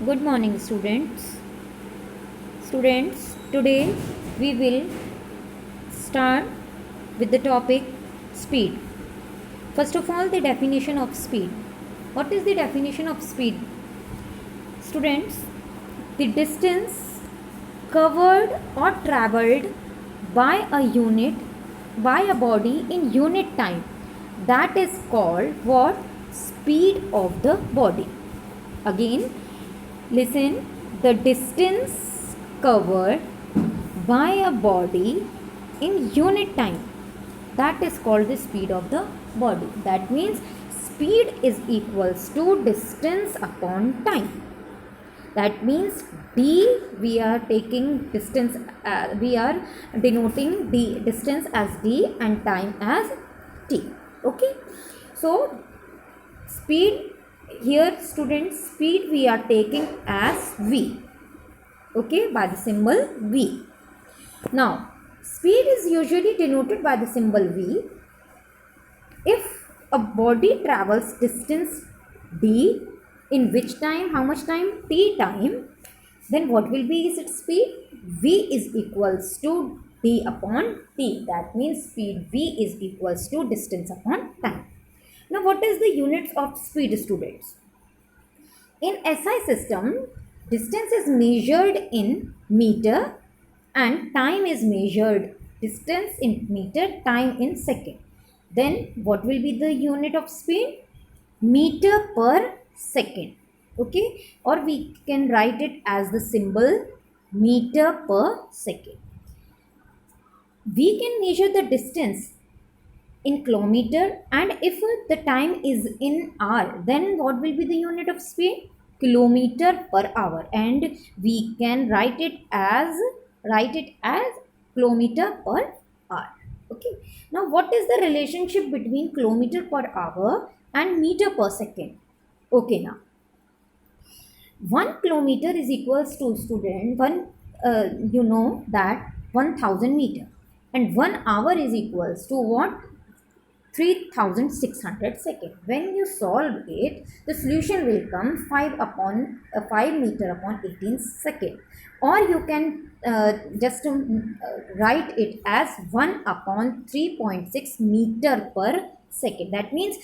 Good morning, students. Today we will start with the topic speed. First of all, the definition of speed. What is the definition of speed? Students, the distance covered or traveled by a body in unit time. That is called what? Speed of the body. Again, listen, the distance covered by a body in unit time, that is called the speed of the body. That means speed is equals to distance upon time. That means d, we are taking distance, we are denoting the distance as d and time as t. Okay, so speed here, students, speed we are taking as v, okay, by the symbol v. Now speed is usually denoted by the symbol v if a body travels distance d in which time, how much time, t time, then what will be its speed? V is equals to d upon t. That means speed v is equals to distance upon time. Now what is the units of speed, students? In SI system, distance is measured in meter and time is measured distance in meter, time in second. Then what will be the unit of speed? Meter per second. Okay, or we can write it as the symbol meter per second. We can measure the distance in kilometer, and if the time is in hour, then what will be the unit of speed? Kilometer per hour, and we can write it as kilometer per hour. Okay, now what is the relationship between kilometer per hour and meter per second? Okay, now 1 kilometer is equals to, student, you know that 1000 meter, and 1 hour is equals to what? 3600 seconds. When you solve it, the solution will come 5 meter upon 18 second, or you can just write it as 1 upon 3.6 meter per second. That means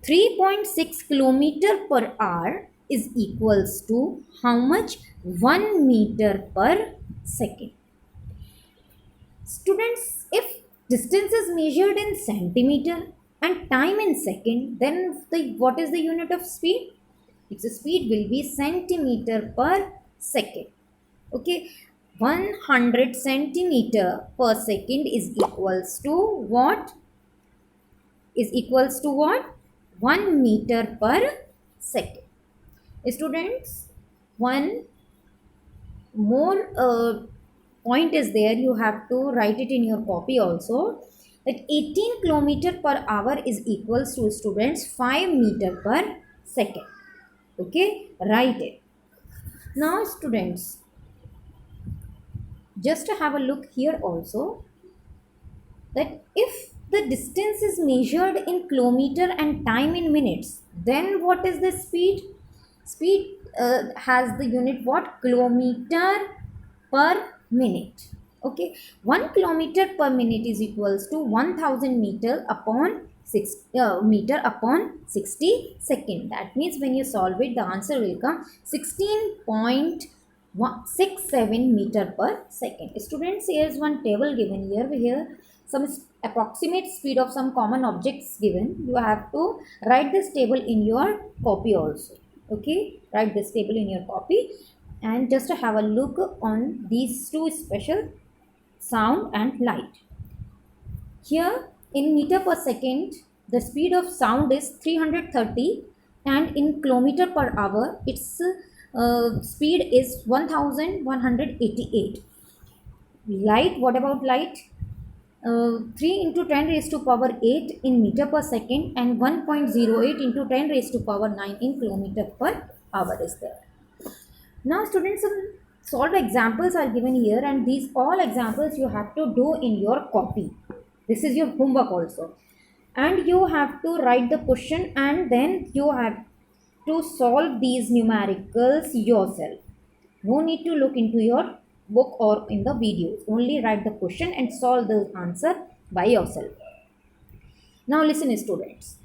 3.6 kilometer per hour is equals to how much? 1 meter per second. Students, if distance is measured in centimeter and time in second, then what is the unit of speed? Its speed will be centimeter per second. Okay, 100 centimeter per second is equals to what? Is equals to what? 1 meter per second. Students, one more point is there, you have to write it in your copy also, that 18 kilometer per hour is equals to, students, 5 meter per second. Okay, write it. Now students, just to have a look here also, that if the distance is measured in kilometer and time in minutes, then what is the speed? Speed has the unit what? Kilometer per minute. Okay, 1 kilometer per minute is equals to 1000 meter upon meter upon 60 second. That means when you solve it, the answer will come 16.67 meter per second. Students, here is one table given here. Here some approximate speed of some common objects given. You have to write this table in your copy also. Okay, write this table in your copy, and just to have a look on these two special, sound and light. Here in meter per second, the speed of sound is 330, and in kilometer per hour, its speed is 1188. Light, what about light? 3 into 10 raised to power 8 in meter per second, and 1.08 into 10 raised to power 9 in kilometer per hour is there. Now students, some solved examples are given here, and these all examples you have to do in your copy. This is your homework also, and you have to write the question, and then you have to solve these numericals yourself. No need to look into your book or in the videos. Only write the question and solve the answer by yourself. Now listen students.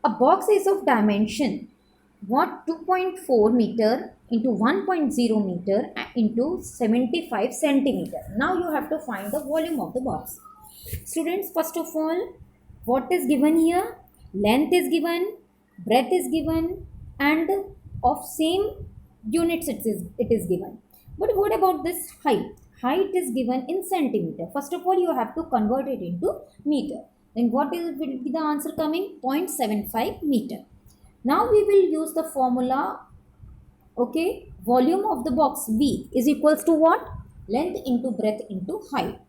A box is of dimension what 2.4 meter into 1.0 meter into 75 centimeter. Now you have to find the volume of the box. Students, first of all, what is given here? Length is given, breadth is given, and of same units it is given. But what about this height? Height is given in centimeter. First of all, you have to convert it into meter. Then what will be the answer coming? 0.75 meter. Now we will use the formula. Okay, volume of the box V is equals to what? Length into breadth into height.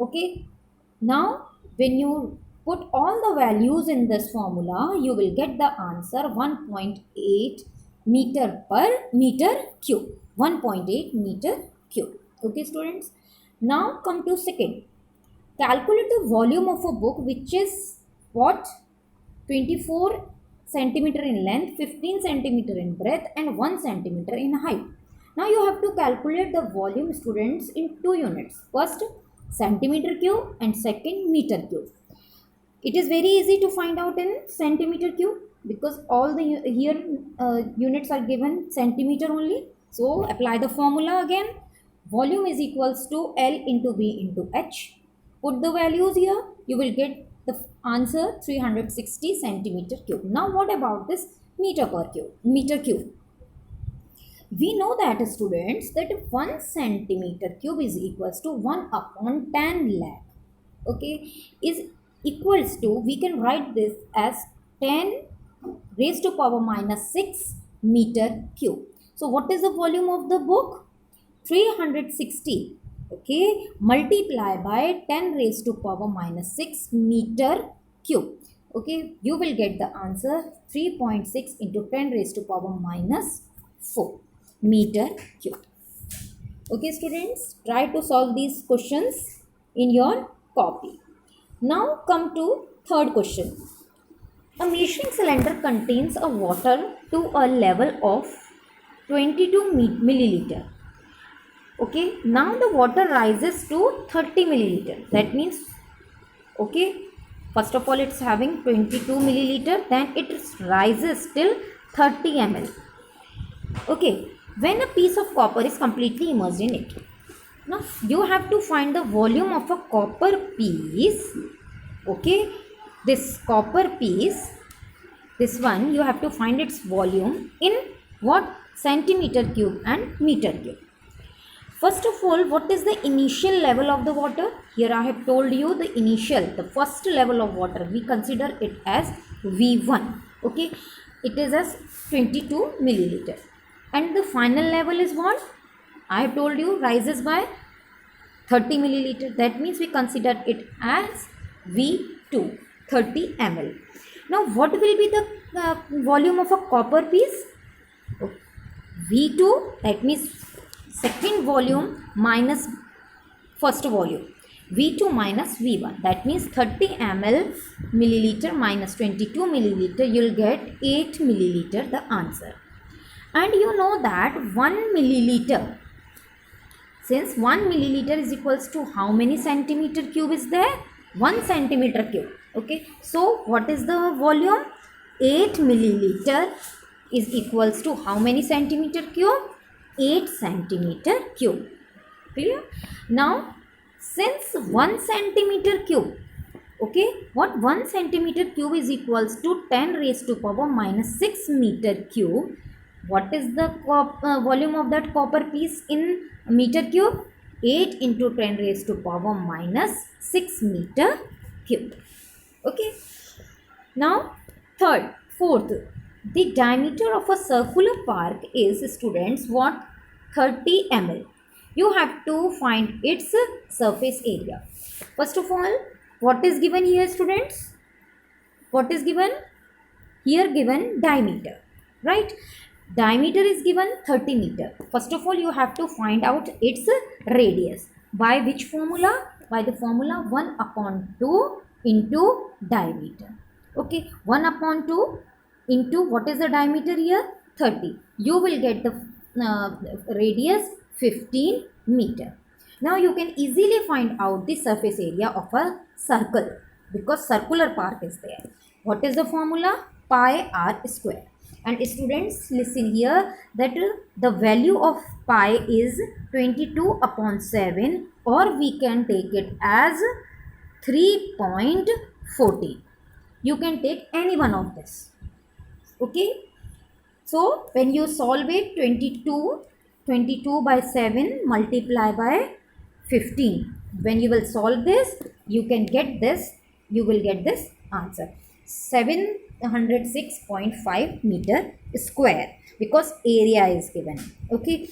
Okay, now when you put all the values in this formula, you will get the answer 1.8 meter per meter cube. 1.8 meter cube. Okay students, now come to second. Calculate the volume of a book which is what? 24 centimeter in length, 15 centimeter in breadth and 1 centimeter in height. Now you have to calculate the volume students in two units. First centimeter cube and second meter cube. It is very easy to find out in centimeter cube because all the here units are given centimeter only. So apply the formula again. Volume is equals to L into V into H. Put the values here. You will get the answer 360 centimeter cube. Now what about this meter cube? We know that students that 1 centimeter cube is equals to 1 upon 10 lakh. Okay, is equals to, we can write this as 10 raised to power minus 6 meter cube. So what is the volume of the book? 360. Okay, multiply by 10 raised to power minus 6 meter cube. Okay, you will get the answer 3.6 into 10 raised to power minus 4 meter cube. Okay students, try to solve these questions in your copy. Now come to third question. A measuring cylinder contains a water to a level of 22 milliliter. Okay, now the water rises to 30 milliliter. That means, okay, first of all it's having 22 milliliter, then it rises till 30 ml. Okay, when a piece of copper is completely immersed in it. Now you have to find the volume of a copper piece. Okay, this copper piece, this one, you have to find its volume in what? Centimeter cube and meter cube. First of all, what is the initial level of the water? Here I have told you the first level of water. We consider it as V1. Okay, it is as 22 milliliter. And the final level is what? I have told you rises by 30 milliliter. That means we consider it as V2, 30 ml. Now what will be the volume of a copper piece? V2, that means second volume minus first volume. V2 minus V1. That means 30 milliliter minus 22 milliliter. You will get 8 milliliter the answer. And you know that 1 milliliter. Since 1 milliliter is equals to how many centimeter cube is there? 1 centimeter cube. Okay. So what is the volume? 8 milliliter is equals to how many centimeter cube? 8 centimeter cube. Clear? Now since 1 centimeter cube, okay, what 1 centimeter cube is equals to 10 raised to power minus 6 meter cube. What is the volume of that copper piece in meter cube? 8 into 10 raised to power minus 6 meter cube. Okay. Now fourth. The diameter of a circular park is, students, what? 30 ml. You have to find its surface area. First of all, what is given here, students? What is given? Here given diameter, right? Diameter is given 30 meter. First of all, you have to find out its radius. By which formula? By the formula 1 upon 2 into diameter. Okay, 1 upon 2 into what is the diameter here? 30. You will get the radius 15 meter. Now you can easily find out the surface area of a circle because circular part is there. What is the formula? Pi r square. And students, listen here that the value of pi is 22 upon 7, or we can take it as 3.14. You can take any one of this. Okay. So when you solve it, 22 by 7 multiply by 15. When you will solve this, you can get this, you will get this answer. 706.5 meter square because area is given. Okay.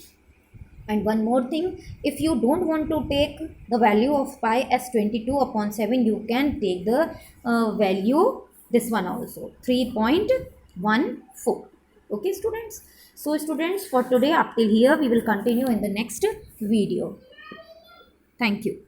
And one more thing, if you don't want to take the value of pi as 22 upon 7, you can take the value, this one also, 3.14. Okay, students. So, students, for today, up till here, we will continue in the next video. Thank you.